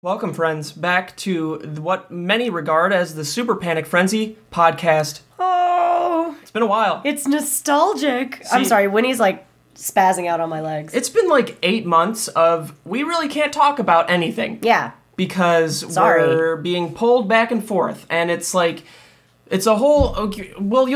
Welcome, friends, back to what many regard as the Super Panic Frenzy podcast. Oh, It's been a while. it's nostalgic. I'm sorry, Winnie's like spazzing out on my legs. It's been like 8 months of we really can't talk about anything. Yeah. Because we're being pulled back and forth, and it's like, it's a whole, okay, well,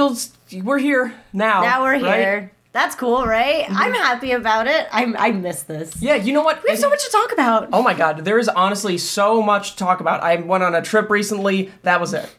we're here now. Now we're right? here. That's cool, right? I'm happy about it. I miss this. Yeah, you know what? We have so much to talk about. Oh my god, there is honestly so much to talk about. I went on a trip recently, that was it.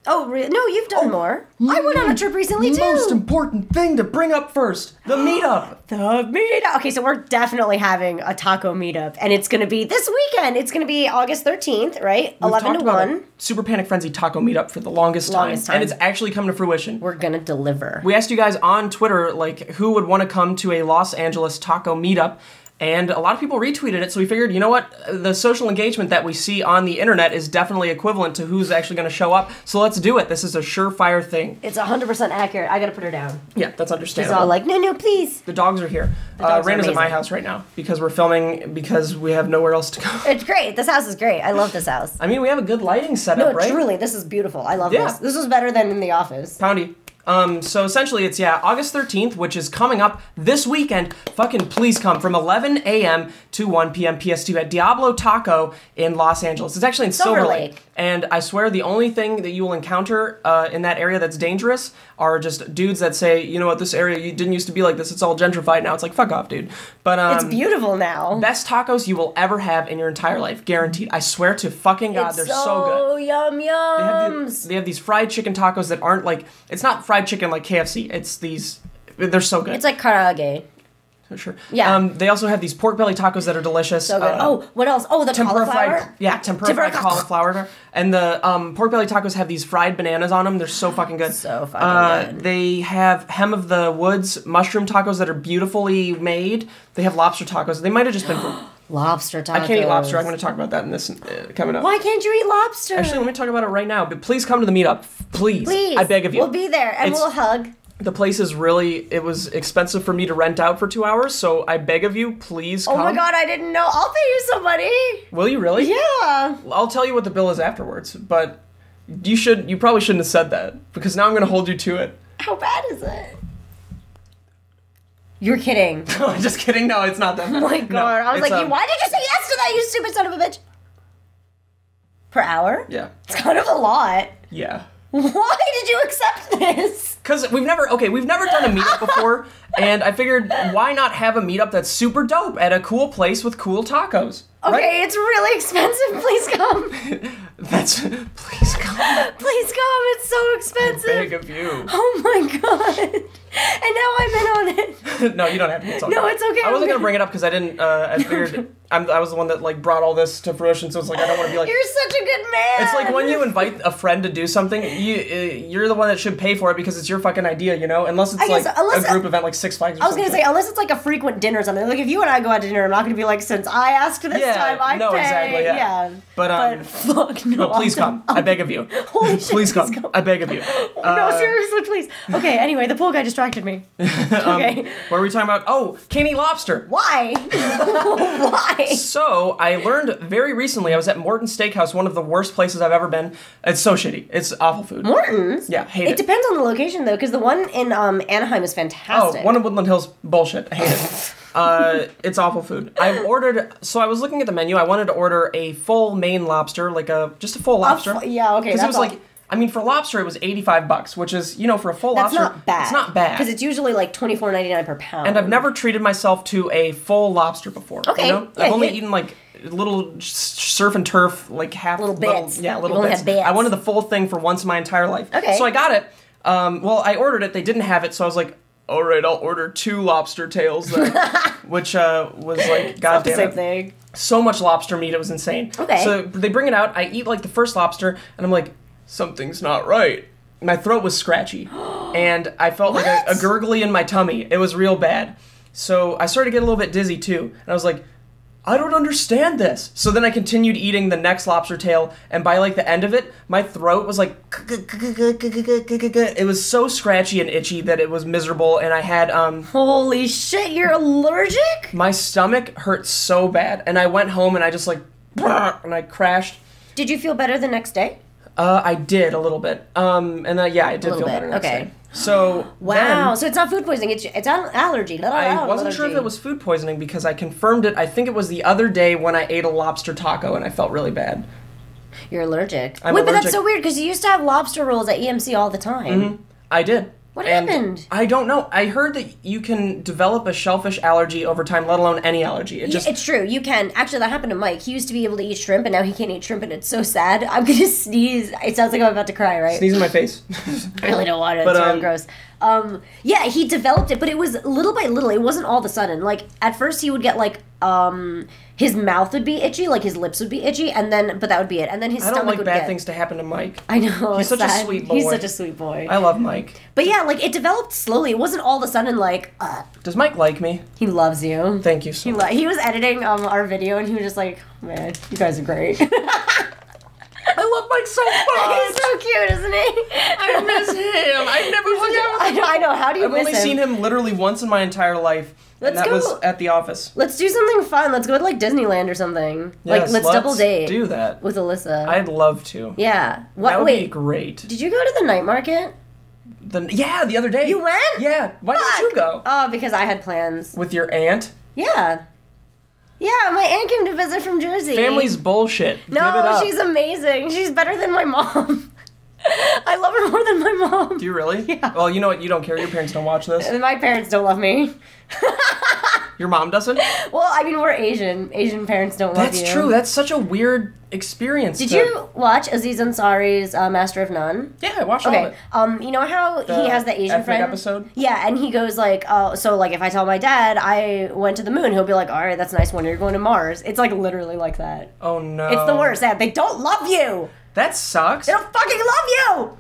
Oh, no, you've done more. I went on a trip recently, too. Most important thing to bring up first, the meetup. The meetup. Okay, so we're definitely having a taco meetup, and it's going to be this weekend. It's going to be August 13th, right? We've 11 talked to about 1. a Super Panic Frenzy taco meetup for the longest time, and it's actually come to fruition. We're going to deliver. We asked you guys on Twitter, like, who would want to come to a Los Angeles taco meetup, and a lot of people retweeted it, so we figured, you know what, the social engagement that we see on the internet is definitely equivalent to who's actually going to show up, so let's do it. This is a surefire thing. It's 100% accurate. I got to put her down. Yeah, that's understandable. She's all like, no, please. The dogs are here. Reina's at my house right now because we're filming because we have nowhere else to go. It's great. This house is great. I love this house. I mean, we have a good lighting setup, No, right? truly, this is beautiful. I love this. This is better than in the office. Poundy. So essentially it's, August 13th, which is coming up this weekend. Fucking please come from 11 a.m. to 1 p.m. PST at Diablo Taco in Los Angeles. It's actually in Silverlake. And I swear the only thing that you will encounter in that area that's dangerous are just dudes that say, you know what, this area didn't used to be like this, it's all gentrified now. It's like, fuck off, dude. But it's beautiful now. Best tacos you will ever have in your entire life, guaranteed. I swear to fucking God, they're so good. Yum yums. They have these fried chicken tacos that aren't like, it's not fried chicken like KFC. It's these, they're so good. It's like karaage. Sure. Yeah. They also have these pork belly tacos that are delicious. So good. What else? Oh, the tempura cauliflower? Tempura fried cauliflower. And the pork belly tacos have these fried bananas on them. They're so fucking good. So fucking good. They have Hem of the Woods mushroom tacos that are beautifully made. They have lobster tacos. They might have just been from... Lobster tacos. I can't eat lobster. I'm going to talk about that in this coming up. Why can't you eat lobster? Actually, let me talk about it right now. But please come to the meetup. Please. Please. I beg of you. We'll be there and we'll hug. The place is really, it was expensive for me to rent out for 2 hours, so I beg of you, please come. Oh my god, I didn't know. I'll pay you some money. Will you really? Yeah. I'll tell you what the bill is afterwards, but you probably shouldn't have said that, because now I'm going to hold you to it. How bad is it? You're kidding. No, I'm just kidding. No, it's not that bad. Oh my god. No, I was like, why did you say yes to that, you stupid son of a bitch? Per hour? Yeah. It's kind of a lot. Yeah. Why did you accept this? Because we've never done a meetup before, and I figured, why not have a meetup that's super dope at a cool place with cool tacos? Okay, right? It's really expensive. Please come. Please come. Please come. It's so expensive. I beg of you. Oh my god. And now I'm in on it. No, you don't have to. It's okay. No, it's okay. I wasn't gonna bring it up because I didn't. I figured I was the one that like brought all this to fruition, so it's like I don't want to be like. You're such a good man. It's like when you invite a friend to do something, you're the one that should pay for it because it's your fucking idea, you know. Unless it's like a group event like Six Flags. Or I was gonna say unless it's like a frequent dinner or something. Like if you and I go out to dinner, I'm not gonna be like, since I asked this time, I pay. Exactly. Yeah. But fuck no. But please come. I beg of you. Holy shit, please come. I beg of you. No, seriously, please. Okay. Anyway, the pool guy distracted me. Okay. What are we talking about? Oh, can't eat lobster. Why? Why? So, I learned very recently, I was at Morton's Steakhouse, one of the worst places I've ever been. It's so shitty. It's awful food. Morton's? Yeah, hate it. It depends on the location, though, because the one in Anaheim is fantastic. Oh, one in Woodland Hills, bullshit. I hate it. It's awful food. I was looking at the menu, I wanted to order a full Maine lobster, just a full lobster. Yeah, okay. Because it was like... I mean, for lobster, it was $85, which is, for a full lobster, not bad. It's not bad. Because it's usually like $24.99 per pound. And I've never treated myself to a full lobster before. Okay. You know? Yeah, I've only eaten like little surf and turf, like half little bits. Little bits. I wanted the full thing for once in my entire life. Okay. So I got it. I ordered it. They didn't have it, so I was like, all right, I'll order 2 lobster tails then, which was like, goddamn same thing. So much lobster meat, it was insane. Okay. So they bring it out. I eat like the first lobster, and I'm like, something's not right. My throat was scratchy, and I felt like a gurgly in my tummy. It was real bad. So I started to get a little bit dizzy too, and I was like, I don't understand this. So then I continued eating the next lobster tail, and by like the end of it, my throat was like, it was so scratchy and itchy that it was miserable, and I had, Holy shit, you're allergic? my stomach hurt so bad, and I went home and I just like and I crashed. Did you feel better the next day? I did a little bit. Yeah, I did feel better next day. So wow, so it's not food poisoning, it's allergy. I wasn't sure if it was food poisoning because I confirmed it. I think it was the other day when I ate a lobster taco and I felt really bad. You're allergic. I'm Wait, allergic. but that's so weird because you used to have lobster rolls at EMC all the time. Mm-hmm. I did. What happened? I don't know. I heard that you can develop a shellfish allergy over time, let alone any allergy. It's true. You can. Actually, that happened to Mike. He used to be able to eat shrimp, and now he can't eat shrimp, and it's so sad. I'm going to sneeze. It sounds like I'm about to cry, right? Sneeze in my face. I really don't want it. It's real gross. Yeah, he developed it, but it was little by little. It wasn't all of a sudden. Like, at first he would get, like, his mouth would be itchy, like his lips would be itchy, but that would be it. And then his stomach would I don't like bad things to happen to Mike. I know. He's such a sweet boy. He's such a sweet boy. I love Mike. But yeah, like, it developed slowly. It wasn't all of a sudden, like, Does Mike like me? He loves you. Thank you so much. He was editing our video, and he was just like, man, you guys are great. I love Mike so much. He's so cute, isn't he? I miss him. I never forget. I know. How do you miss him? I've only seen him literally once in my entire life. And that was at the office. Let's do something fun. Let's go to, like, Disneyland or something. Yes, let's double date. Do that. With Alyssa. I'd love to. Yeah. That would be great. Did you go to the night market? The other day. You went? Yeah. Why didn't you go? Oh, because I had plans. With your aunt? Yeah. Yeah, my aunt came to visit from Jersey. Family's bullshit. No, Give it up. she's amazing. She's better than my mom. I love her more than my mom. Do you really? Yeah. Well, you know what? You don't care. Your parents don't watch this. My parents don't love me. Your mom doesn't? Well, I mean, we're Asian. Asian parents don't love you. That's true. That's such a weird experience. Did you watch Aziz Ansari's Master of None? Yeah, I watched all of it. You know how he has the Asian friend? episode? Yeah, and he goes like, oh, so like if I tell my dad I went to the moon, he'll be like, all right, that's nice. When you're going to Mars? It's like literally like that. Oh no. It's the worst. They don't love you. That sucks. They don't fucking love you.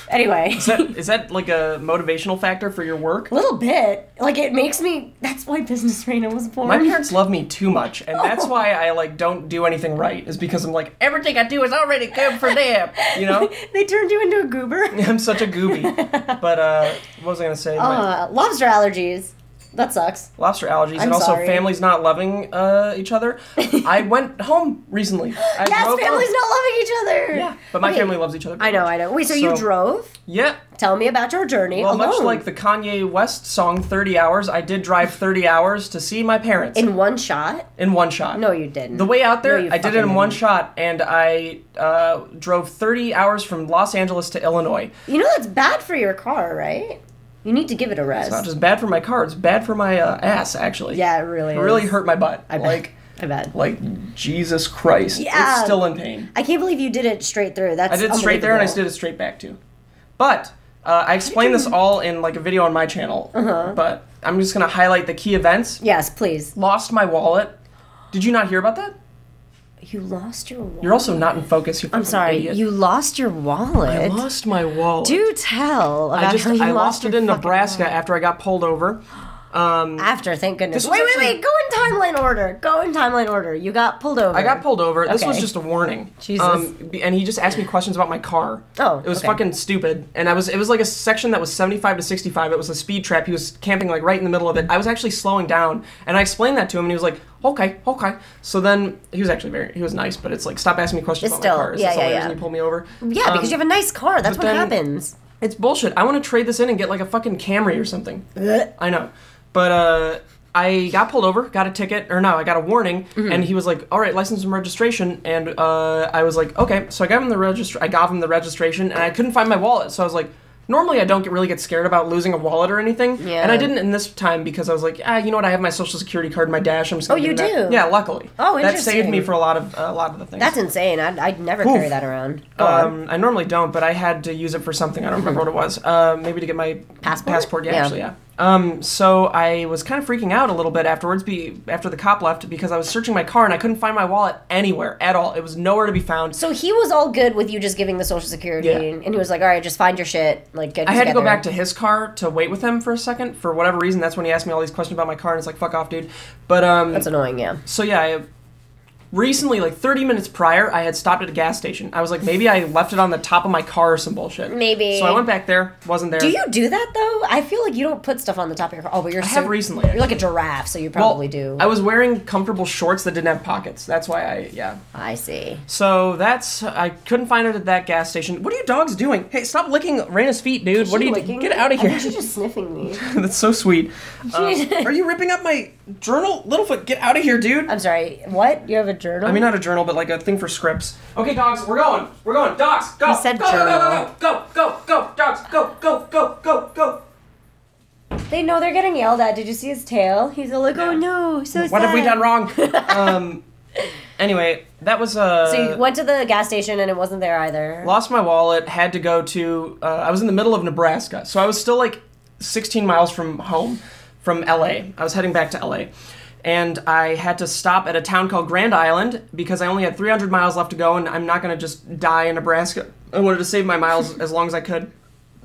Anyway. Is that like a motivational factor for your work? A little bit. Like, it makes me... That's why Business Reina was born. My parents love me too much, and that's why I, like, don't do anything right, is because I'm like, everything I do is already good for them, you know? They turned you into a goober? I'm such a gooby. But, what was I gonna say? Lobster allergies. That sucks. Lobster allergies, and also families not loving each other. I went home recently. Yes, families not loving each other. Yeah, but my family loves each other. I know. Wait, so you drove? Yeah. Tell me about your journey alone. Much like the Kanye West song 30 Hours, I did drive 30 hours to see my parents. In one shot? In one shot. No, you didn't. The way out there, I did it in one shot, and I drove 30 hours from Los Angeles to Illinois. You know that's bad for your car, right? You need to give it a rest. It's not just bad for my car, it's bad for my ass, actually. Yeah, it really is. It really hurt my butt. I bet. Like, Jesus Christ. Yeah. It's still in pain. I can't believe you did it straight through. I did it straight there, and I did it straight back, too. But, I explained this all in, like, a video on my channel. But I'm just going to highlight the key events. Yes, please. Lost my wallet. Did you not hear about that? You lost your wallet? You're also not in focus. I'm sorry. Idiot. You lost your wallet? I lost my wallet. Do tell about how you lost it in Nebraska after I got pulled over. Thank goodness. Wait. Go in timeline order. You got pulled over. I got pulled over. This was just a warning. Jesus. And he just asked me questions about my car. Oh, it was fucking stupid. And it was like a section that was 75 to 65. It was a speed trap. He was camping like right in the middle of it. I was actually slowing down, and I explained that to him, and he was like, okay. So then he was actually he was nice, but it's like, stop asking me questions about my car. Is this the only reason you pulled me over? Yeah, because you have a nice car. That's what happens. It's bullshit. I want to trade this in and get like a fucking Camry or something. I know. But I got pulled over, got a ticket, or no, I got a warning, and he was like, all right, license and registration, and I was like, okay. So I gave him the registration, and I couldn't find my wallet, so I was like, normally I don't really get scared about losing a wallet or anything, and I didn't in this time because I was like, you know what, I have my social security card in my dash, I'm just gonna you do? That. Yeah, luckily. Oh, interesting. That saved me for a lot of the things. That's insane. I'd never carry that around. Go on. I normally don't, but I had to use it for something, I don't remember what it was. Maybe to get my passport, actually, yeah. So I was kind of freaking out a little bit afterwards, after the cop left, because I was searching my car and I couldn't find my wallet anywhere at all. It was nowhere to be found. So he was all good with you just giving the social security, and he was like, all right, just find your shit, like, get it I had together. to go back to his car to wait with him for a second, for whatever reason. That's when he asked me all these questions about my car, and it's like, fuck off, dude. But, that's annoying, yeah. So yeah, recently, like 30 minutes prior, I had stopped at a gas station. I was like, maybe I left it on the top of my car or some bullshit. Maybe. So I went back there, wasn't there. Do you do that though? I feel like you don't put stuff on the top of your car. Oh, but I have recently. You're like a giraffe, so you probably do. I was wearing comfortable shorts that didn't have pockets. That's why I see. So I couldn't find it at that gas station. What are you dogs doing? Hey, stop licking Raina's feet, dude. What are you doing? Get out of here. I think she's just sniffing me. That's so sweet. Are you ripping up my journal? Littlefoot, get out of here, dude. I'm sorry, what? You have a journal? I mean, not a journal, but like a thing for scripts. Okay, dogs, we're going. We're going. Dogs, go. He said go, journal. go. Dogs, go. They know they're getting yelled at. Did you see his tail? He's all like, oh no, so sad. What have we done wrong? Anyway, that was So you went to the gas station and it wasn't there either. Lost my wallet, had to go to... I was in the middle of Nebraska, so I was still like 16 miles from home, from LA. I was heading back to LA. And I had to stop at a town called Grand Island because I only had 300 miles left to go and I'm not going to just die in Nebraska. I wanted to save my miles as long as I could.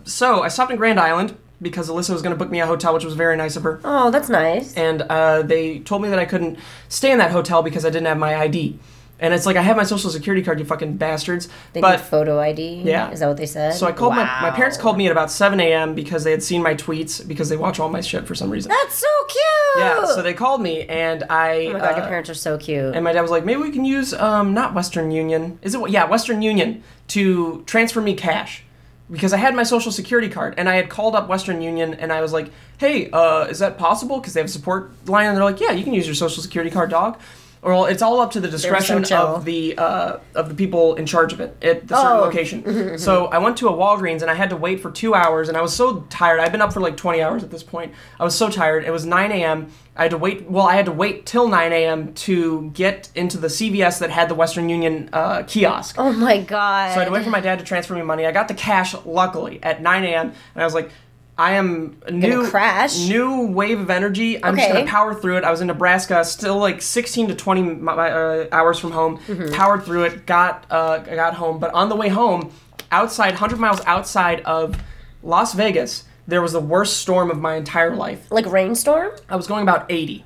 So I stopped in Grand Island because Alyssa was going to book me a hotel, which was very nice of her. Oh, that's nice. And they told me that I couldn't stay in that hotel because I didn't have my ID. And it's like, I have my social security card, you fucking bastards. They need photo ID? Yeah. Is that what they said? So I called my parents called me at about 7 a.m. because they had seen my tweets because they watch all my shit for some reason. That's so cute! Yeah, so they called me and I... Oh my god, your parents are so cute. And my dad was like, maybe we can use, not Western Union. Is it? Yeah, Western Union to transfer me cash. Because I had my social security card and I had called up Western Union and I was like, hey, is that possible? Because they have a support line and they're like, yeah, you can use your social security card, dog. Well, it's all up to the discretion of the people in charge of it at the certain location. So I went to a Walgreens and I had to wait for 2 hours and I was so tired. I'd been up for like 20 hours at this point. I was so tired. It was 9 a.m. I had to wait till 9 a.m. to get into the CVS that had the Western Union kiosk. Oh my god. So I had to wait for my dad to transfer me money. I got the cash, luckily, at 9 a.m. And I was like, I am new wave of energy. I'm just going to power through it. I was in Nebraska, still like 16 to 20 hours from home. Powered through it, got home. But on the way home, 100 miles outside of Las Vegas, there was the worst storm of my entire life. Like rainstorm? I was going about 80.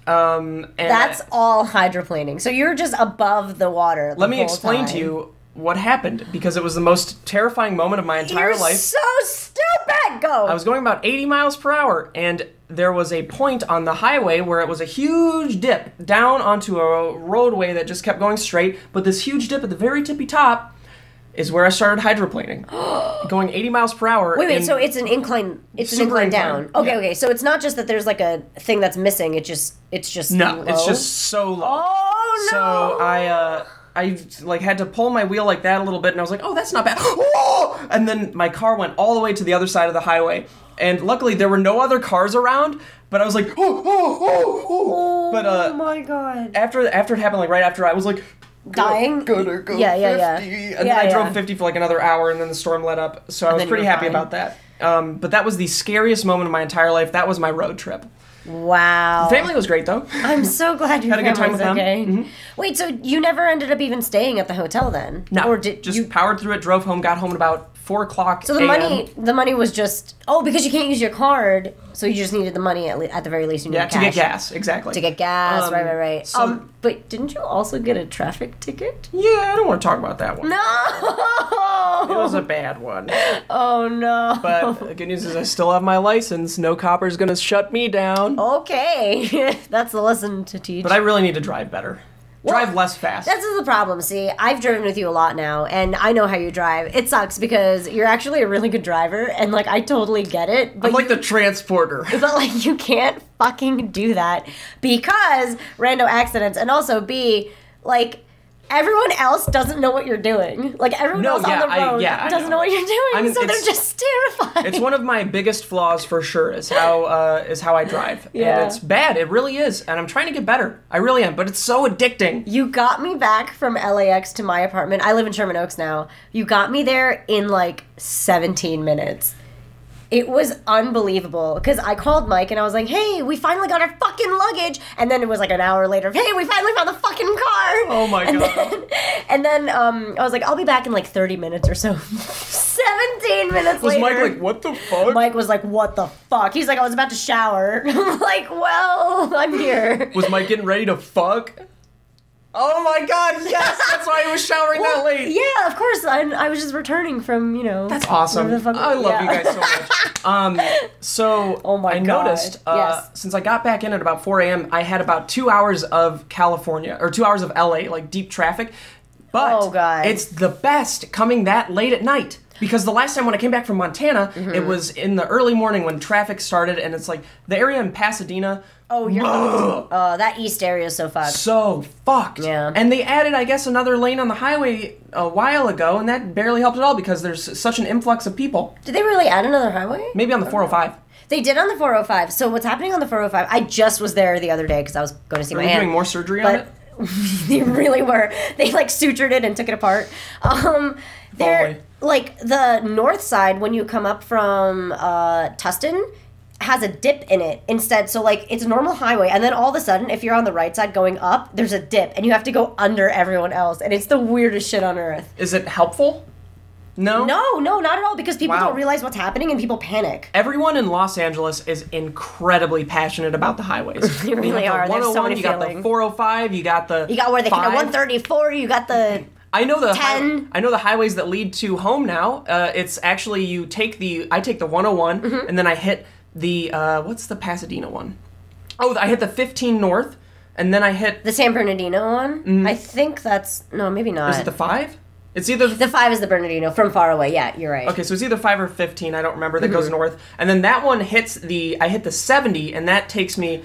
And that's all hydroplaning. So you're just above the water. Let me explain to you what happened, because it was the most terrifying moment of my entire life. You're so stupid! Go! I was going about 80 miles per hour, and there was a point on the highway where it was a huge dip down onto a roadway that just kept going straight, but this huge dip at the very tippy top is where I started hydroplaning. Going 80 miles per hour. Wait, so it's an incline, an incline down. Okay, so it's not just that there's like a thing that's missing, it's just No, low? it's just so low. Oh, no! So I like had to pull my wheel like that a little bit, and I was like, oh, that's not bad. Oh! And then my car went all the way to the other side of the highway. And luckily, there were no other cars around, but I was like, oh. But oh my god. After it happened, like right after, I was like, dying? Gonna go 50. And then I drove 50 for like another hour, and then the storm let up. So I was pretty happy about that. But that was the scariest moment of my entire life. That was my road trip. Wow. The family was great, though. I'm so glad you had a good time with them. Okay. Mm-hmm. Wait, so you never ended up even staying at the hotel then? No. Or just powered through it, drove home, got home at about 4 o'clock. So the money was just because you can't use your card, so you just needed the money at the very least. You needed cash. To get gas, exactly. To get gas, right. So, but didn't you also get a traffic ticket? Yeah, I don't want to talk about that one. No! It was a bad one. Oh no. But the good news is I still have my license. No copper's gonna shut me down. Okay. That's the lesson to teach. But I really need to drive better. Drive less fast. That's the problem. See, I've driven with you a lot now, and I know how you drive. It sucks because you're actually a really good driver, and like I totally get it. But I'm like the transporter. But like you can't fucking do that because rando accidents, and also B, like everyone else doesn't know what you're doing. Like everyone else on the road doesn't know what you're doing, so they're just terrified. It's one of my biggest flaws for sure is how I drive. Yeah. And it's bad. It really is. And I'm trying to get better. I really am. But it's so addicting. You got me back from LAX to my apartment. I live in Sherman Oaks now. You got me there in like 17 minutes. It was unbelievable because I called Mike and I was like, hey, we finally got our fucking luggage. And then it was like an hour later, hey, we finally found the fucking car. Oh my God. And then I was like, I'll be back in like 30 minutes or so. 17 minutes later. Was Mike like, what the fuck? Mike was like, what the fuck? He's like, I was about to shower. I'm like, well, I'm here. Was Mike getting ready to fuck? Oh my god, yes! That's why I was showering that late. Yeah, of course. I was just returning from, That's awesome. I love you guys so much. So oh my I noticed, since I got back in at about 4 a.m., I had about 2 hours of California, or 2 hours of LA, like deep traffic. But it's the best coming that late at night. Because the last time when I came back from Montana, it was in the early morning when traffic started, and it's like the area in Pasadena. Oh, that east area is so fucked. So fucked. Yeah. And they added, I guess, another lane on the highway a while ago, and that barely helped at all because there's such an influx of people. Did they really add another highway? Maybe on the 405. They did on the 405. So what's happening on the 405? I just was there the other day because I was going to see my aunt. Were you doing more surgery on it? They really were. They like sutured it and took it apart. They're like the north side when you come up from Tustin has a dip in it instead. So like it's a normal highway, and then all of a sudden, if you're on the right side going up, there's a dip, and you have to go under everyone else, and it's the weirdest shit on earth. Is it helpful? No? No, not at all, because people don't realize what's happening and people panic. Everyone in Los Angeles is incredibly passionate about the highways. They really are. There's so many you got the 405, you got where they can 134, you got the I know the 10. I know the highways that lead to home now. It's actually I take the 101 and then I hit the what's the Pasadena one? Oh, I hit the 15 north and then I hit the San Bernardino one. I think that's maybe not. Is it the 5? It's either the 5 is the Bernardino from far away. Yeah, you're right. Okay, so it's either 5 or 15. I don't remember. That goes north, and then that one hits I hit the 70, and that takes me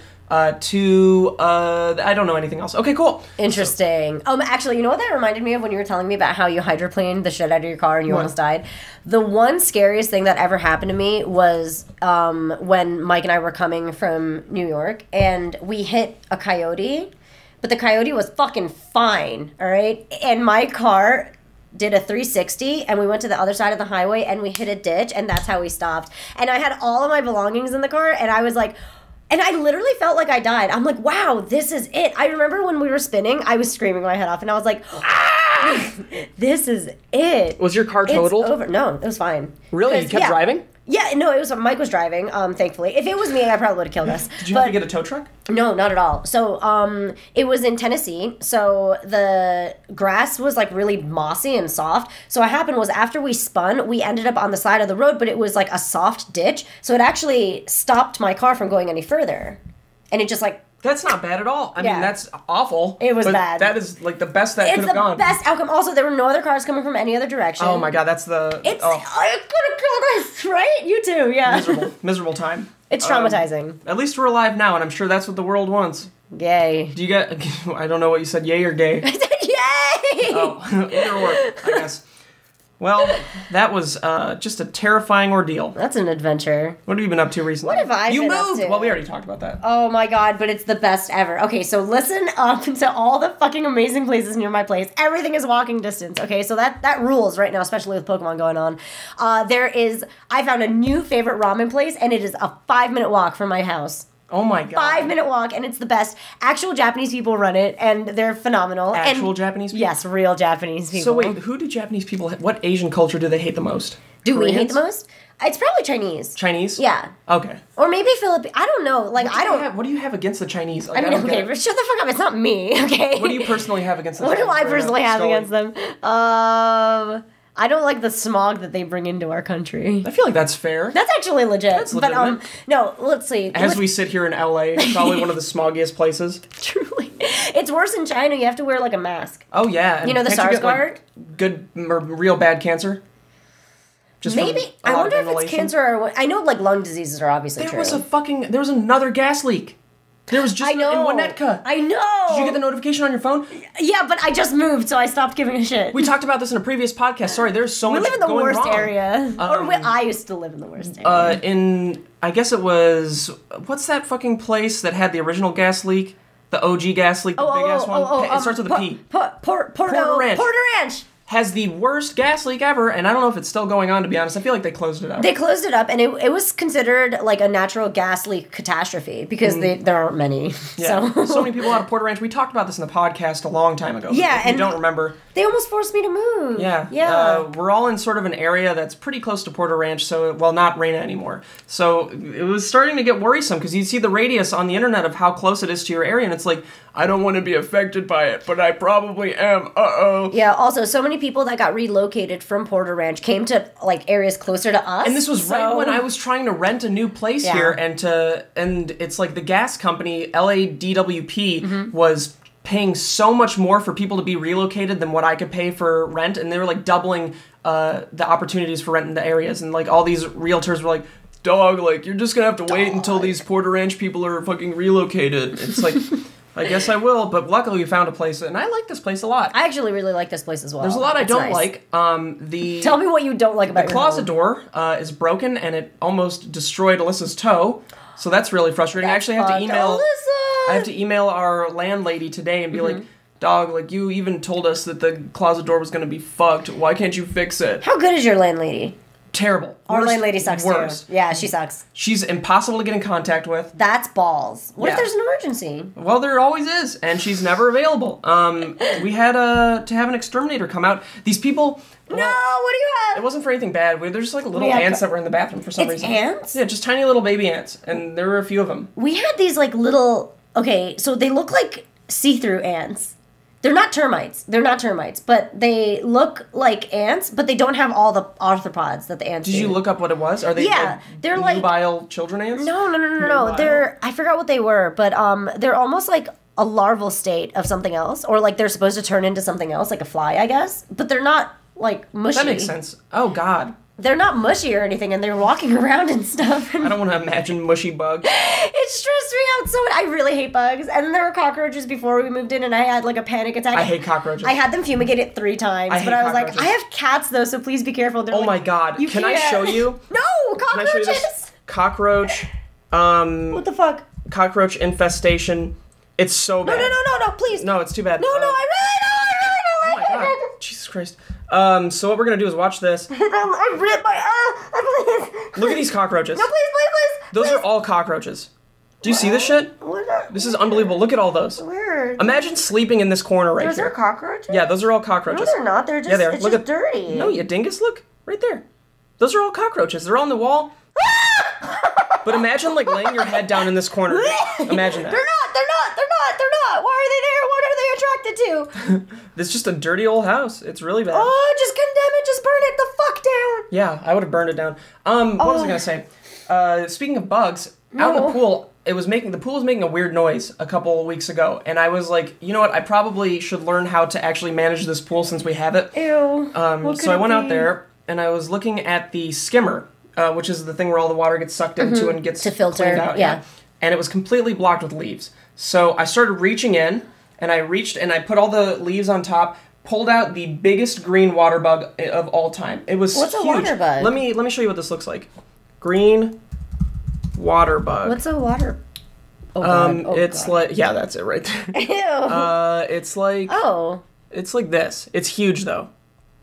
to I don't know anything else. Okay, cool. Interesting. Actually, you know what that reminded me of when you were telling me about how you hydroplaned the shit out of your car and you almost died? The one scariest thing that ever happened to me was when Mike and I were coming from New York, and we hit a coyote, but the coyote was fucking fine, all right? And my car did a 360, and we went to the other side of the highway, and we hit a ditch, and that's how we stopped. And I had all of my belongings in the car, and I was like... And I literally felt like I died. I'm like, wow, this is it. I remember when we were spinning, I was screaming my head off, and I was like, ah! This is it. Was your car totaled? It's over. No, it was fine. Really? You kept driving? Yeah, no, it was Mike was driving, thankfully. If it was me, I probably would have killed us. Did you have to get a tow truck? No, not at all. So, it was in Tennessee, so the grass was, like, really mossy and soft. So what happened was after we spun, we ended up on the side of the road, but it was, like, a soft ditch, so it actually stopped my car from going any further. And it just, like... That's not bad at all. I mean, that's awful. It was bad. That is, like, the best that could have gone. It's the best outcome. Also, there were no other cars coming from any other direction. Oh, my God, that's the... It could have killed us, right? You too, yeah. Miserable time. It's traumatizing. At least we're alive now, and I'm sure that's what the world wants. Yay. Do you get... I don't know what you said, yay or gay? I said yay! Oh, either or, I guess. Well, that was just a terrifying ordeal. That's an adventure. What have you been up to recently? What have I been up to? Well, we already talked about that. Oh my God, but it's the best ever. Okay, so listen up to all the fucking amazing places near my place. Everything is walking distance, okay? So that rules right now, especially with Pokemon going on. I found a new favorite ramen place, and it is a 5-minute walk from my house. Oh my God. 5-minute walk, and it's the best. Actual Japanese people run it, and they're phenomenal. Japanese people? Yes, real Japanese people. So wait, who do Japanese people what Asian culture do they hate the most? Do we hate the most? It's probably Chinese. Chinese? Yeah. Okay. Or maybe Philippines. I don't know. Like, what do you have against the Chinese? Like, I mean, okay, but shut the fuck up. It's not me, okay? What do you personally have against them? What do I personally have against them? I don't like the smog that they bring into our country. I feel like that's fair. That's actually legit. That's legitimate. But, no, let's see. As we sit here in LA, probably one of the smoggiest places. Truly. It's worse in China. You have to wear, like, a mask. Oh, yeah. You know the SARS guard? Like, good or real bad cancer? Just maybe. I wonder if it's cancer or what. I know, like, lung diseases are obviously true. There was another gas leak. There was just in Winnetka. I know. Did you get the notification on your phone? Yeah, but I just moved, so I stopped giving a shit. We talked about this in a previous podcast. Sorry, there's so much going wrong. We live in the worst area. I used to live in the worst area. I guess it was, what's that fucking place that had the original gas leak? The OG gas leak, the big-ass one? It starts with a P. Porter Ranch. Has the worst gas leak ever, and I don't know if it's still going on, to be honest. I feel like they closed it up. They closed it up, and it was considered like a natural gas leak catastrophe because there aren't many. Yeah. So many people out of Porter Ranch. We talked about this in the podcast a long time ago. Yeah, and you don't remember. They almost forced me to move. Yeah. We're all in sort of an area that's pretty close to Porter Ranch, not Reina anymore. So it was starting to get worrisome because you see the radius on the internet of how close it is to your area, and it's like, I don't want to be affected by it, but I probably am. Uh-oh. Yeah, also, so many people that got relocated from Porter Ranch came to, like, areas closer to us. And this was right when I was trying to rent a new place here, and it's like the gas company, LADWP, was paying so much more for people to be relocated than what I could pay for rent, and they were, like, doubling the opportunities for rent in the areas, and, like, all these realtors were like, dog, like, you're just gonna have to wait until these Porter Ranch people are fucking relocated. It's like, I guess I will, but luckily we found a place, and I like this place a lot. I actually really like this place as well. There's a lot I don't like. Tell me what you don't like about the closet door is broken, and it almost destroyed Alyssa's toe, so that's really frustrating. I actually have to email Alyssa! I have to email our landlady today and be like, dog, like, you even told us that the closet door was gonna be fucked. Why can't you fix it? How good is your landlady? Terrible. Our landlady sucks too. Yeah, she sucks. She's impossible to get in contact with. That's balls. What if there's an emergency? Well, there always is, and she's never available. We had to have an exterminator come out. These people... Well, no, what do you have? It wasn't for anything bad. There's just like little ants that were in the bathroom for some reason. Ants? Yeah, just tiny little baby ants, and there were a few of them. We had these like little... Okay, so they look like see-through ants. They're not termites. But they look like ants, but they don't have all the arthropods that the ants do. Did you look up what it was? Are they they're like nubile children ants? No. They're I forgot what they were, but they're almost like a larval state of something else, or like they're supposed to turn into something else, like a fly, I guess. But they're not like mushy. That makes sense. Oh God. They're not mushy or anything, and they're walking around and stuff. I don't want to imagine mushy bugs. It stressed me out so much. I really hate bugs. And then there were cockroaches before we moved in, and I had like a panic attack. I hate cockroaches. I had them fumigated 3 times, but I was like, I have cats though, so please be careful. They're my God. Can I show you? No, cockroaches! Can I show you this? Cockroach. What the fuck? Cockroach infestation. It's so bad. No, please. No, it's too bad. No, I really Oh my God. Jesus Christ. So what we're gonna do is watch this. I ripped my please. Look at these cockroaches. No, please. Those are all cockroaches. Do you see this shit? This is unbelievable. Look at all those. Where? Imagine sleeping in this corner right here. Those are cockroaches? Yeah, those are all cockroaches. No, they're not. They're just, it's just dirty. No, you dingus. Look. Right there. Those are all cockroaches. They're on the wall. But imagine, like, laying your head down in this corner. Imagine that. They're not. Why are they there? What are they attracted to? It's just a dirty old house. It's really bad. Oh, just condemn it. Just burn it the fuck down. Yeah, I would have burned it down. What was I going to say? Speaking of bugs, out in the pool, the pool was making a weird noise a couple of weeks ago. And I was like, you know what? I probably should learn how to actually manage this pool since we have it. Ew. So I went out there, and I was looking at the skimmer, which is the thing where all the water gets sucked into and gets to filter cleaned out. Yeah. And it was completely blocked with leaves. So I started reaching in, and I put all the leaves on top, pulled out the biggest green water bug of all time. It was What's huge. a water bug? Let me show you what this looks like. Green water bug. What's a water? It's like that's it right there. Ew. It's like it's like this. It's huge though.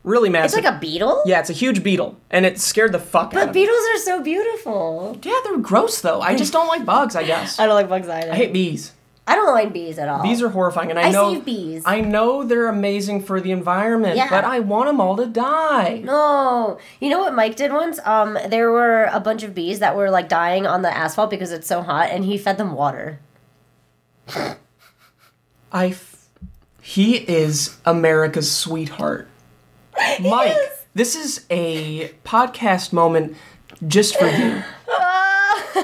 Really massive. It's like a beetle? Yeah, it's a huge beetle, and it scared the fuck out of me. But beetles are so beautiful. Yeah, they're gross though. I just don't like bugs, I guess. I don't like bugs either. I hate bees. I don't like bees at all. Bees are horrifying, and I know save bees. I know they're amazing for the environment, but I want them all to die. No. You know what Mike did once? There were a bunch of bees that were like dying on the asphalt because it's so hot, and he fed them water. He is America's sweetheart. Mike, this is a podcast moment just for you.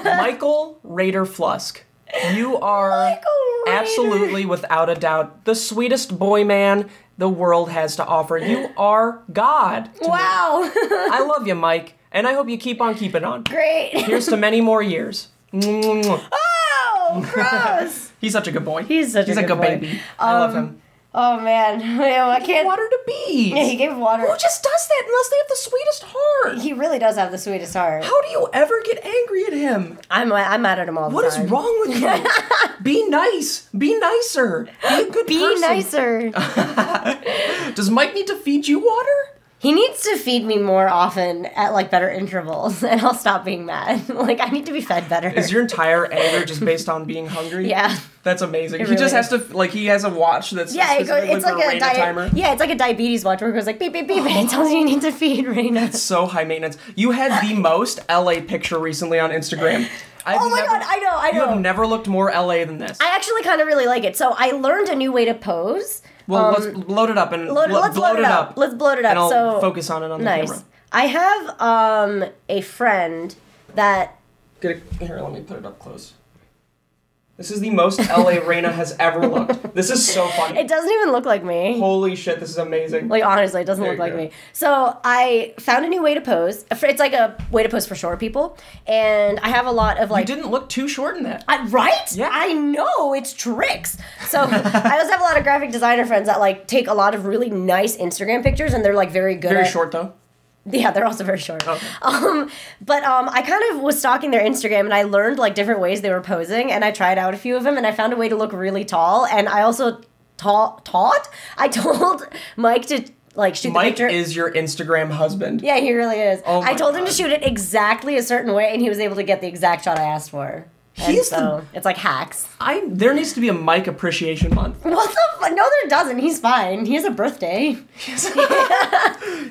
Michael Rader Flusk. You are absolutely, without a doubt, the sweetest boy man the world has to offer. You are God. Wow. I love you, Mike, and I hope you keep on keeping on. Great. Here's to many more years. Oh, gross. He's such a good boy. He's a good boy. Baby. I love him. Oh, man. I can't... He gave water to bees. Yeah, he gave water. Who just does that unless they have the sweetest heart? He really does have the sweetest heart. How do you ever get angry at him? I'm mad at him all the time. What is wrong with you? Be nice. Be nicer. Be a good person. Be nicer. Does Mike need to feed you water? He needs to feed me more often at, like, better intervals, and I'll stop being mad. Like, I need to be fed better. Is your entire anger just based on being hungry? Yeah. That's amazing. He just has to, like, he has a watch that's specifically it's like a timer. Yeah, it's like a diabetes watch where it goes like beep, beep, beep, and it tells you need to feed Reina. It's so high maintenance. You had the most LA picture recently on Instagram. Oh my god, I know. You have never looked more LA than this. I actually kind of really like it. So I learned a new way to pose. Well, let's load it up and let's bloat it up. Let's bloat it up. And I'll focus on it on the camera. I have a friend that... Here, let me put it up close. This is the most LA Reina has ever looked. This is so funny. It doesn't even look like me. Holy shit, this is amazing. Like, honestly, it doesn't look like me. So I found a new way to pose. It's like a way to pose for short people. And I have a lot of like... You didn't look too short in that. Right? Yeah. I know, it's tricks. So I also have a lot of graphic designer friends that like take a lot of really nice Instagram pictures and they're like very good Very short though? Yeah, they're also very short. Okay. But I kind of was stalking their Instagram and I learned like different ways they were posing and I tried out a few of them and I found a way to look really tall and I also I told Mike to like shoot the picture. Mike is your Instagram husband. Yeah, he really is. Oh my I told him God. to shoot it exactly a certain way and he was able to get the exact shot I asked for. It's like hacks. There needs to be a Mike Appreciation Month. What the fuck? No, there doesn't. He's fine. He has a birthday.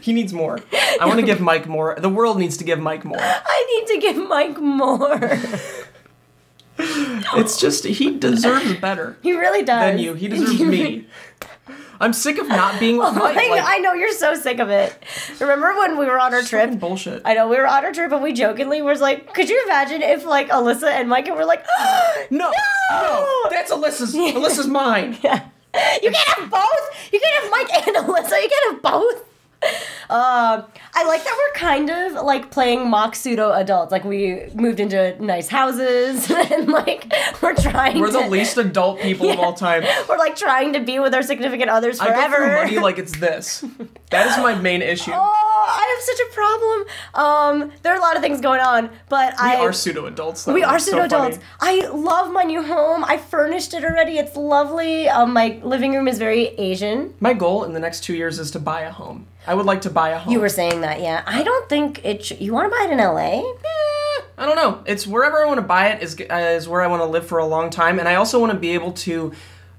He needs more. I want to give Mike more. The world needs to give Mike more. I need to give Mike more. It's just, he deserves better. He really does. Than you. He deserves me. I'm sick of not being with Mike. I know, you're so sick of it. Remember when we were on our trip? Bullshit. I know, we were on our trip and we jokingly was like, could you imagine if like Alyssa and Mike were like, no, that's Alyssa's mine. Yeah. You can't have both. You can't have Mike and Alyssa. You can't have both. I like that we're kind of like playing mock pseudo adults. Like we moved into nice houses and like we're the least adult people of all time. We're like trying to be with our significant others forever. I go through money like it's this. That is my main issue. Oh, I have such a problem. There are a lot of things going on, but we are pseudo adults. We are pseudo adults. I love my new home. I furnished it already. It's lovely. My living room is very Asian. My goal in the next 2 years is to buy a home. I would like to buy a home. You were saying that, yeah. I don't think you want to buy it in LA? I don't know. It's wherever I want to buy it is where I want to live for a long time, and I also want to be able to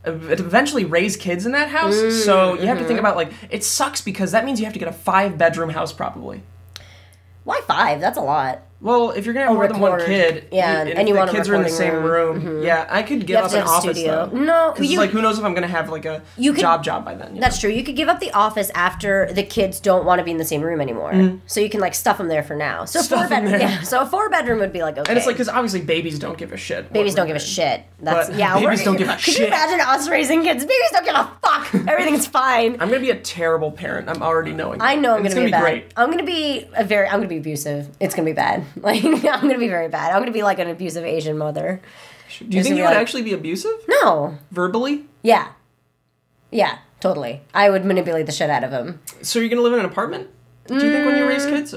eventually raise kids in that house. So you have to think about, like, it sucks because that means you have to get a 5-bedroom house probably. Why 5? That's a lot. Well, if you're gonna have more than one kid, and you want the kids are in the same room, yeah, I could give up an office though. No, because like who knows if I'm gonna have like a job by then. That's true. You could give up the office after the kids don't want to be in the same room anymore, so you can like stuff them there for now. So so a 4-bedroom would be like okay. And it's like because obviously babies don't give a shit. Babies don't give a shit. That's babies don't give a shit. Could you imagine us raising kids? Babies don't give a fuck. Everything's fine. I'm gonna be a terrible parent. I'm already knowing. I know I'm gonna be bad. Great. I'm gonna be abusive. It's gonna be bad. Like I'm gonna be very bad. I'm gonna be like an abusive Asian mother. Do you think you would actually be abusive? No. Verbally? Yeah. Yeah, totally. I would manipulate the shit out of him. So you're gonna live in an apartment? Do you think when you raise kids,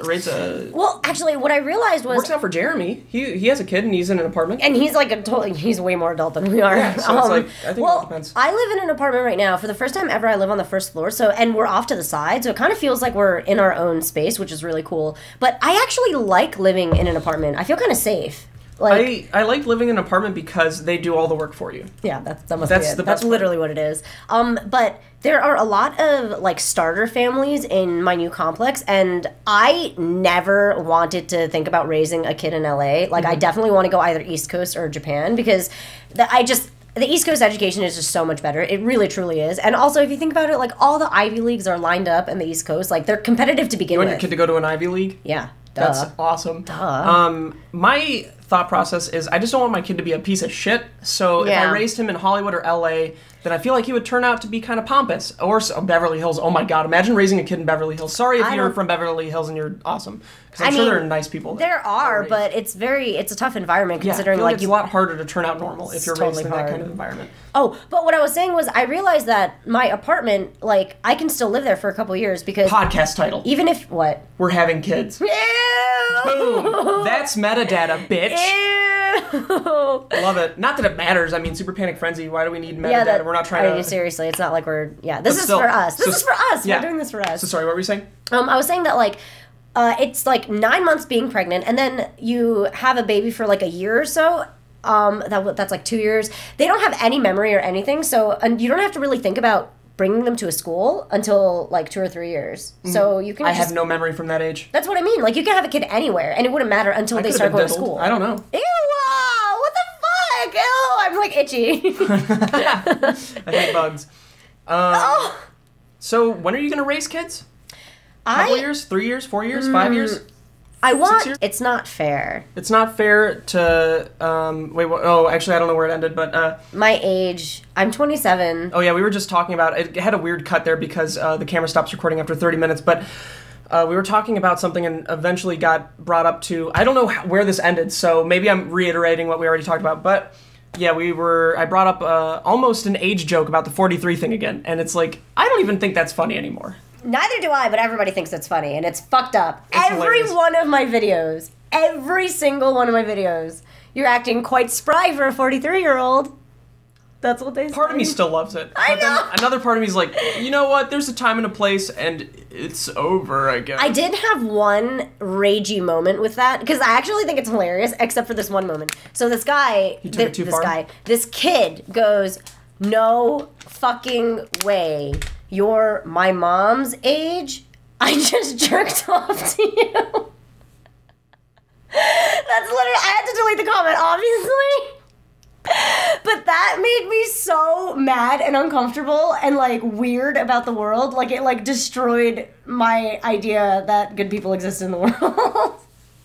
Well, actually, what I realized was... Works out for Jeremy. He has a kid and he's in an apartment. And he's like he's way more adult than we are. Yeah, so it's like, I think it depends. I live in an apartment right now. For the first time ever, I live on the first floor, and we're off to the side, so it kind of feels like we're in our own space, which is really cool. But I actually like living in an apartment. I feel kind of safe. Like, I like living in an apartment because they do all the work for you. Yeah, that's literally what it is. But there are a lot of like starter families in my new complex, and I never wanted to think about raising a kid in LA. Like, I definitely want to go either East Coast or Japan because the East Coast education is just so much better. It really, truly is. And also, if you think about it, like all the Ivy Leagues are lined up in the East Coast. Like, they're competitive to begin with. You want your kid to go to an Ivy League? Yeah. That's awesome. My thought process is I just don't want my kid to be a piece of shit. So if I raised him in Hollywood or LA, then I feel like he would turn out to be kind of pompous. Or Beverly Hills. Oh my God, imagine raising a kid in Beverly Hills. Sorry if you're from Beverly Hills and you're awesome. Because I'm sure there are nice people there. There are, but it's a tough environment considering I feel like it's a lot harder to turn out normal if you're raised in that kind of environment. Oh, but what I was saying was I realized that my apartment, like, I can still live there for a couple years because... Podcast title. Even if... What? We're having kids. Ew! Boom! That's metadata, bitch. Ew! Love it. Not that it matters. I mean, Super Panic Frenzy, why do we need metadata? We're not trying to... Seriously, it's not like we're... Yeah, this is for us. This is for us. We're doing this for us. So sorry, what were you saying? I was saying that, like... it's like 9 months being pregnant, and then you have a baby for like a year or so. That's like 2 years. They don't have any memory or anything, so you don't have to really think about bringing them to a school until like 2 or 3 years. So you can. I have no memory from that age. That's what I mean. Like you can have a kid anywhere, and it wouldn't matter until they start going to school. I don't know. Ew! like, ew, I'm like itchy. I hate bugs. So when are you going to raise kids? Couple years? 3 years? 4 years? 5 years? I 6 want. years? It's not fair. It's not fair to. Wait. Actually, I don't know where it ended, but. My age. I'm 27. Oh yeah, we were just talking about it. Had a weird cut there because the camera stops recording after 30 minutes, but. We were talking about something and eventually got brought up to. I don't know where this ended, so maybe I'm reiterating what we already talked about. But yeah, I brought up almost an age joke about the 43 thing again, and it's like I don't even think that's funny anymore. Neither do I, but everybody thinks it's funny, and it's fucked up. It's every hilarious. one of my videos, every single one of my videos, you're acting quite spry for a 43-year-old. That's what they say. Part of me still loves it. I But then know. another part of me is like, you know what? There's a time and a place, and it's over, I guess. I did have one ragey moment with that, because I actually think it's hilarious, except for this one moment. So this guy, He took it too far? this kid goes, "No fucking way. You're my mom's age? I just jerked off to you." That's literally, I had to delete the comment, obviously. But that made me so mad and uncomfortable and, like, weird about the world. Like, it, like, destroyed my idea that good people exist in the world.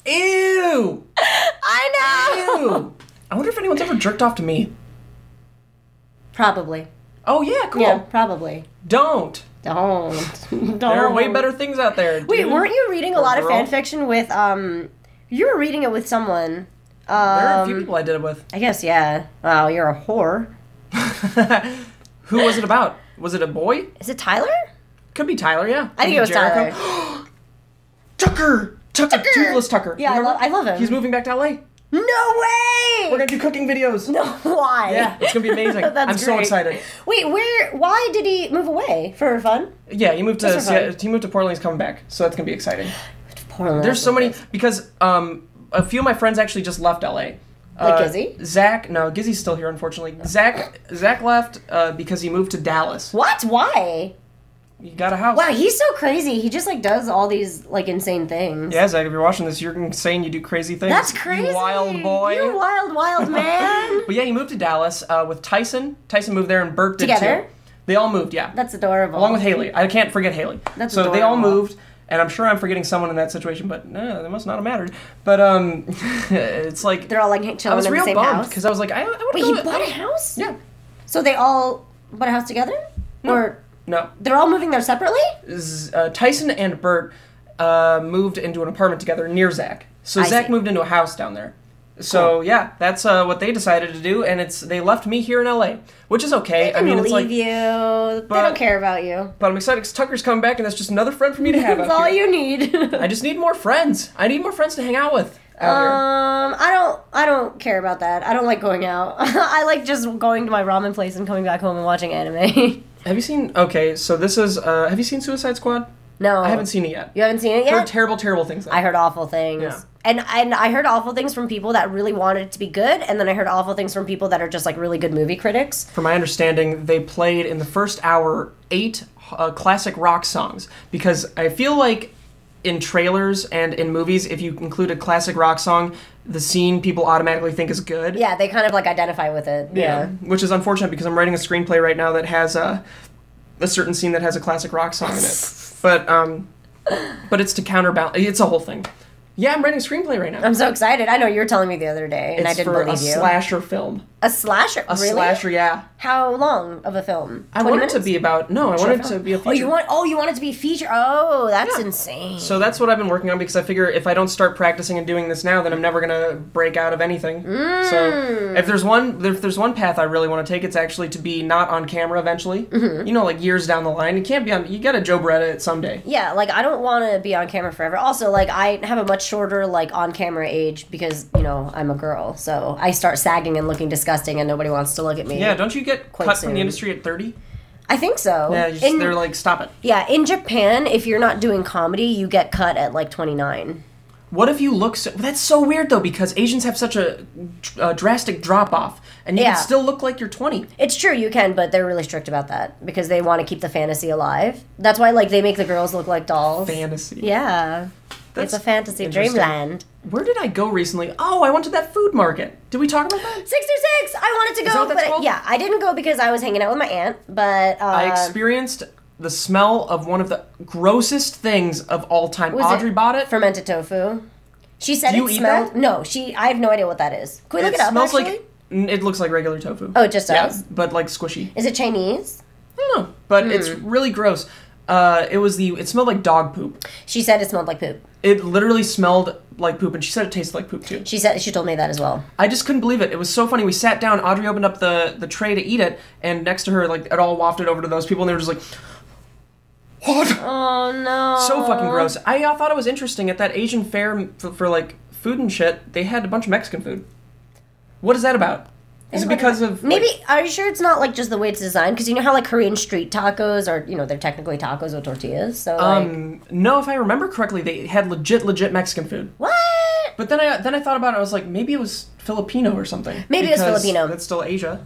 Ew! I know! Ew! I wonder if anyone's ever jerked off to me. Probably. Oh, yeah, cool. Yeah, probably. Don't. Don't. There are way better things out there. Wait, dude. weren't you reading a lot of girl. fan fiction with, you were reading it with someone. There are a few people I did it with. I guess, yeah. Wow, you're a whore. Who was it about? Was it a boy? Is it Tyler? Could be Tyler, yeah. I think it was Jericho. Tyler. Tucker! Toothless Tucker. Yeah, Remember? I love him. He's moving back to LA. No way! We're gonna do cooking videos. No, why? Yeah, it's gonna be amazing. That's I'm so great. excited. Wait, why did he move away? For fun? Yeah, he moved to Just for fun. he moved to Portland. He's coming back, so that's gonna be exciting. Portland. There's so many because a few of my friends actually just left LA. Like Gizzy? Zach, no, Gizzy's still here, unfortunately. Zach left because he moved to Dallas. What? Why? He got a house. Wow, he's so crazy. He just, like, does all these, like, insane things. Yeah, Zach, if you're watching this, you're insane. You do crazy things. That's crazy. You wild boy. You wild man. But yeah, he moved to Dallas with Tyson. Tyson moved there, and Bert did Together? too. They all moved, yeah. That's adorable. Along with Haley. I can't forget Haley. That's so they all adorable. moved, and I'm sure I'm forgetting someone in that situation, but no, that must not have mattered. But it's like They're all, like, I chilling was in the real same bummed house? because I was like, I want to Wait, go. he bought a house? Yeah. So they all bought a house together? No. Or No. they're all moving there separately? Tyson and Bert moved into an apartment together near Zach. So I Zach see. moved into a house down there. So yeah, that's what they decided to do, and they left me here in LA, which is okay. They can it's like, leave you. They don't care about you. but I'm excited because Tucker's coming back, and that's just another friend for me to have. That's out all here. you need. I just need more friends. I need more friends to hang out with out I don't care about that. I don't like going out. I like just going to my ramen place and coming back home and watching anime. here. Have you seen? Okay, so this is. Have you seen Suicide Squad? No. I haven't seen it yet. You haven't seen it yet? Heard terrible, terrible things. Though. I heard awful things. Yeah. And I heard awful things from people that really wanted it to be good, and then I heard awful things from people that are just like really good movie critics. From my understanding, they played in the first hour 8 classic rock songs because I feel like in trailers and in movies, if you include a classic rock song, the scene people automatically think is good. Yeah, they kind of like identify with it. Yeah. Which is unfortunate because I'm writing a screenplay right now that has a certain scene that has a classic rock song in it. But it's to counterbalance. It's a whole thing. Yeah, I'm writing a screenplay right now. I'm so excited. I know you were telling me the other day, and I It's didn't for believe a you. slasher film. A slasher? A Really? slasher, yeah. How long of a film? I 20 want it to minutes? be about. No, I want it to be a feature. You want it to be a feature? Oh, that's Yeah. insane. So that's what I've been working on because I figure if I don't start practicing and doing this now, then I'm never gonna break out of anything. So if there's one path I really want to take, it's actually to be not on camera eventually. Mm-hmm. You know, like years down the line. It can't be on. You gotta Joe Beretta it someday. Yeah, like I don't want to be on camera forever. Also, like I have a much shorter like on camera age because I'm a girl, so I start sagging and looking disgusting, and nobody wants to look at me. Yeah, don't you get Quite cut from soon. the industry at 30? I think so. Yeah, they're like, stop it. Yeah, in Japan, if you're not doing comedy, you get cut at like 29. What if you look so... That's so weird, though, because Asians have such a drastic drop-off, and you Yeah. can still look like you're 20. It's true, you can, but they're really strict about that because they want to keep the fantasy alive. That's why, like, they make the girls look like dolls. Fantasy. Yeah. It's a fantasy dreamland. Where did I go recently? Oh, I went to that food market. Did we talk about that? 626! I wanted to go, Is that what that's but called? yeah, I didn't go because I was hanging out with my aunt, but... I experienced the smell of one of the grossest things of all time. Audrey bought it. Fermented tofu. She said Do it you eat smelled... that? No, I have no idea what that is. Can we look it up, smells actually? it looks like regular tofu. Oh, it just does? Yeah, but like squishy. Is it Chinese? I don't know, but it's really gross. It smelled like dog poop. She said it smelled like poop. It literally smelled like poop, and she said it tasted like poop too. She told me that as well. I just couldn't believe it. It was so funny. We sat down. Audrey opened up the tray to eat it, and next to her, like, it all wafted over to those people, and they were just like, "What?" Oh no! So fucking gross. I thought it was interesting at that Asian fair for like food and shit. They had a bunch of Mexican food. What is that about? Is it because of... Maybe, are you sure it's not, like, just the way it's designed? Because you know how, like, Korean street tacos are, they're technically tacos with tortillas, so, like... No, if I remember correctly, they had legit Mexican food. What? But then I thought about it, I was like, maybe it was Filipino or something. Maybe it was Filipino. That's still Asia.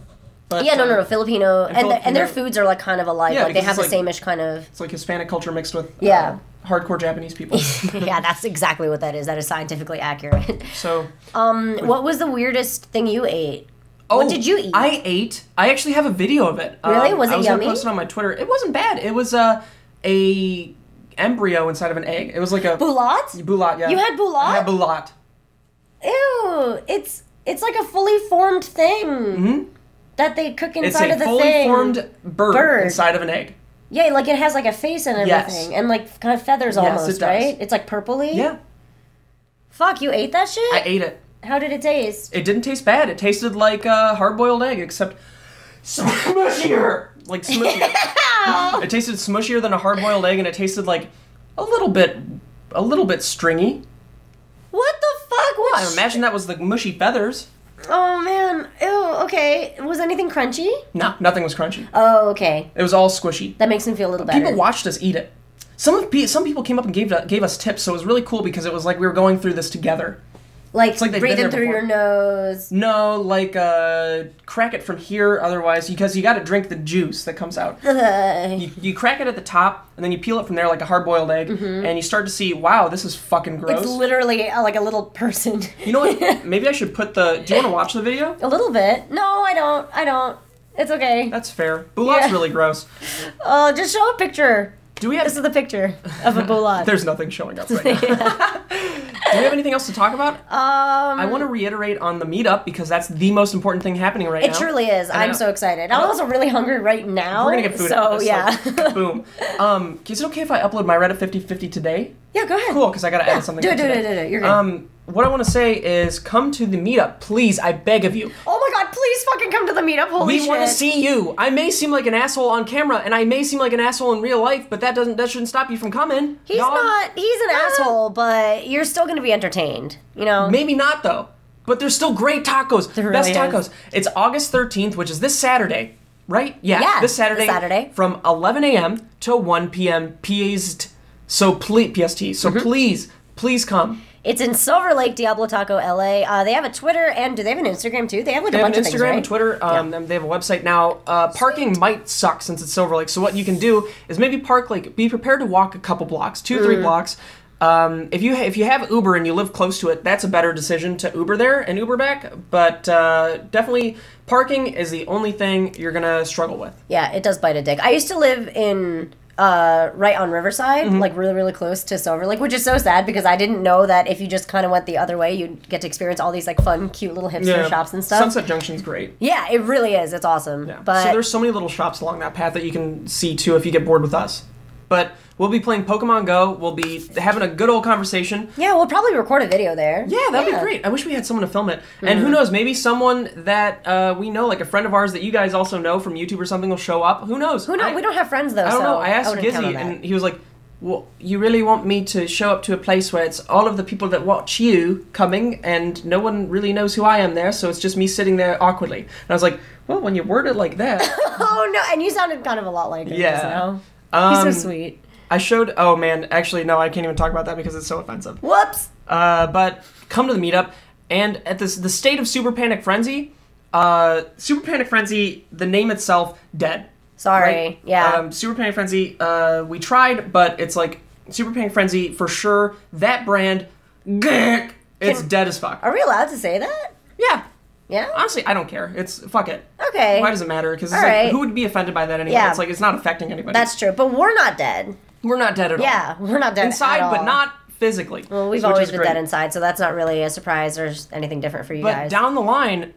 But, yeah, no, Filipino. And their foods are, like, kind of alike. Yeah, like, they have the like, same-ish kind of... It's like Hispanic culture mixed with hardcore Japanese people. Yeah, that's exactly what that is. That is scientifically accurate. So... what was the weirdest thing you ate? What did you eat? I actually have a video of it. Really? Was it yummy? I was going to post it on my Twitter. It wasn't bad. It was a embryo inside of an egg. It was like a... Boulat? Boulat, yeah. You had boulat? I had boulat. Ew. It's like a fully formed thing that they cook inside of the thing. It's a fully formed bird inside of an egg. Yeah, like it has like a face and everything. Yes. And like kind of feathers almost, right? It's like purpley? Yeah. Fuck, you ate that shit? I ate it. How did it taste? It didn't taste bad. It tasted like a hard-boiled egg, except smushier. Like smushier. It tasted smushier than a hard-boiled egg, and it tasted like a little bit stringy. What the fuck? Well, I imagine that was the mushy feathers. Oh man. Ew, okay. Was anything crunchy? No, nothing was crunchy. Oh, okay. It was all squishy. That makes me feel a little better. People watched us eat it. Some people came up and gave us tips, so it was really cool because it was like we were going through this together. Like breathing through your nose. No, like crack it from here. Otherwise, because you got to drink the juice that comes out. you crack it at the top, and then you peel it from there like a hard-boiled egg, and you start to see, wow, this is fucking gross. It's literally like a little person. You know what? Maybe I should put the. Do you want to watch the video? A little bit. No, I don't. It's okay. That's fair. Boulat's really gross. Oh, just show a picture. Do we have... This is the picture of a boulat. There's nothing showing up right now. Do we have anything else to talk about? I want to reiterate on the meetup because that's the most important thing happening right now. It truly is. I'm so excited. I'm also really hungry right now. We're gonna get food. So yeah. Like, boom. Is it okay if I upload my Reddit 50/50 today? Yeah, go ahead. Cool, because I gotta edit something. Do it. You're good. What I want to say is come to the meetup, please. I beg of you. Oh my god, please fucking come to the meetup. Holy shit. We want to see you. I may seem like an asshole on camera, and I may seem like an asshole in real life, but that shouldn't stop you from coming. He's not. He's an asshole, but you're still gonna be entertained. You know. Maybe not though. But there's still great tacos. There Best really tacos. is. It's August 13th, which is this Saturday, right? Yeah. This Saturday. From 11 a.m. to 1 p.m. PST. So please come. It's in Silverlake, Diablo Taco, LA. They have a Twitter, and do they have an Instagram too? They have like a bunch of things, right? They have an Instagram and Twitter. They have a website now. Parking might suck since it's Silverlake. So what you can do is maybe be prepared to walk a couple blocks, 2-3 blocks. If you have Uber and you live close to it, that's a better decision to Uber there and Uber back. But definitely, parking is the only thing you're gonna struggle with. Yeah, it does bite a dick. I used to live in right on Riverside, like really close to Silver Lake, which is so sad because I didn't know that if you just kind of went the other way, you'd get to experience all these like fun, cute little hipster shops and stuff. Sunset Junction's great. Yeah, it really is. It's awesome. Yeah. But so there's so many little shops along that path that you can see too if you get bored with us. But we'll be playing Pokemon Go. We'll be having a good old conversation. Yeah, we'll probably record a video there. Yeah, that'd be great. I wish we had someone to film it. And who knows, maybe someone that we know, like a friend of ours that you guys also know from YouTube or something will show up. Who knows? Who knows? We don't have friends, though, I don't know. I asked Gizzy, and he was like, well, you really want me to show up to a place where it's all of the people that watch you coming, and no one really knows who I am there, so it's just me sitting there awkwardly. And I was like, well, when you word it like that... Oh, no, and you sounded kind of a lot like him just now. He's so sweet. I showed... Oh, man. Actually, no, I can't even talk about that because it's so offensive. Whoops! But come to the meetup. And at the state of Super Panic Frenzy, Super Panic Frenzy, the name itself, dead. Sorry. Right? Yeah. Super Panic Frenzy, we tried, but it's like Super Panic Frenzy, for sure. That brand, it's dead as fuck. Are we allowed to say that? Yeah. Yeah? Honestly, I don't care. It's, fuck it. Okay. Why does it matter? Because it's like, who would be offended by that anyway? Yeah. It's like, it's not affecting anybody. That's true. But we're not dead. We're not dead at all. Yeah, we're not dead inside, at all. but not physically. Well, we've always been dead inside, so that's not really a surprise or anything different for you guys. But down the line,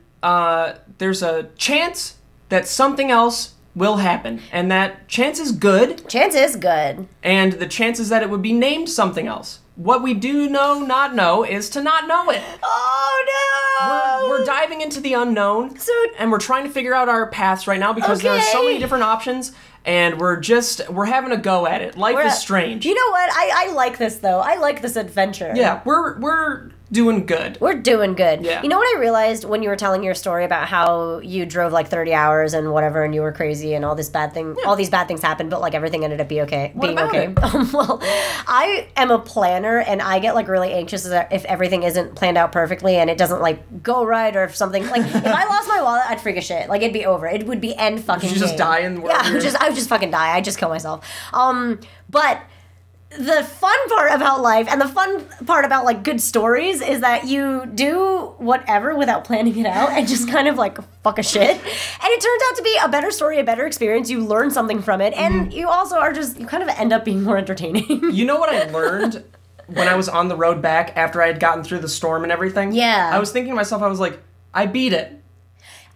there's a chance that something else will happen, and that chance is good. Chance is good. And the chances that it would be named something else. What we do not know is to not know it. Oh no! We're diving into the unknown, and we're trying to figure out our paths right now because there are so many different options, and we're having a go at it. Life is strange. You know what? I like this though. I like this adventure. Yeah, we're doing good. We're doing good. Yeah. You know what I realized when you were telling your story about how you drove like 30 hours and whatever, and you were crazy and all these bad things happened, but like everything ended up being okay. Well, I am a planner, and I get like really anxious if everything isn't planned out perfectly and it doesn't like go right, or if something like if I lost my wallet, I'd freak a shit. Like it'd be over. It would be end fucking. You just die in the world. Yeah, I would just fucking die. I'd just kill myself. But the fun part about life and the fun part about like good stories is that you do whatever without planning it out and just kind of like fuck a shit. And it turns out to be a better story, a better experience. You learn something from it, and you also you kind of end up being more entertaining. You know what I learned when I was on the road back after I had gotten through the storm and everything? Yeah. I was thinking to myself, I was like, I beat it.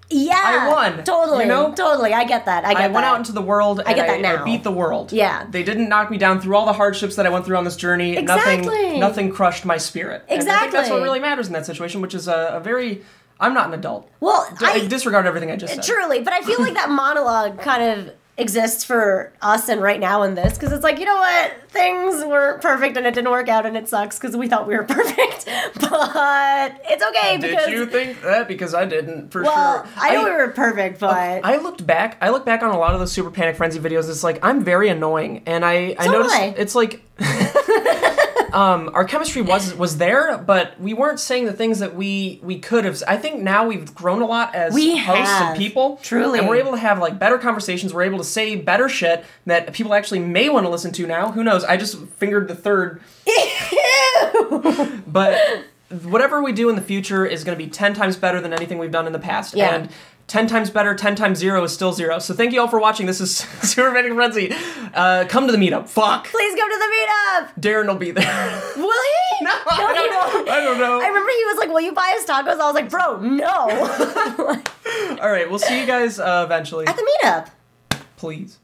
Yeah, I won. Totally, totally. I get that. I went out into the world and I beat the world. Yeah. They didn't knock me down through all the hardships that I went through on this journey. Exactly. Nothing crushed my spirit. Exactly. And I think that's what really matters in that situation, which is a very... I'm not an adult. Well, I disregard everything I just said. Truly, but I feel like that monologue kind of exists for us and right now in this, because it's like, you know what, things weren't perfect and it didn't work out and it sucks because we thought we were perfect, but it's okay. Did you think that? Because I didn't, for sure. I know we were perfect, but I look back on a lot of those Super Panic Frenzy videos. It's like, I'm very annoying, and I noticed it's like our chemistry was there, but we weren't saying the things that we could have. I think now we've grown a lot as hosts and people. Truly. And we're able to have like better conversations. We're able to say better shit that people actually may want to listen to now. Who knows? I just fingered the third. But whatever we do in the future is going to be 10 times better than anything we've done in the past. Yeah. And 10 times better, 10 times 0 is still 0. So thank you all for watching. This is Super Panic Frenzy. Come to the meetup. Fuck. Please come to the meetup. Darren will be there. Will he? No, I don't know. I remember he was like, will you buy us tacos? I was like, bro, no. All right, we'll see you guys eventually. At the meetup. Please.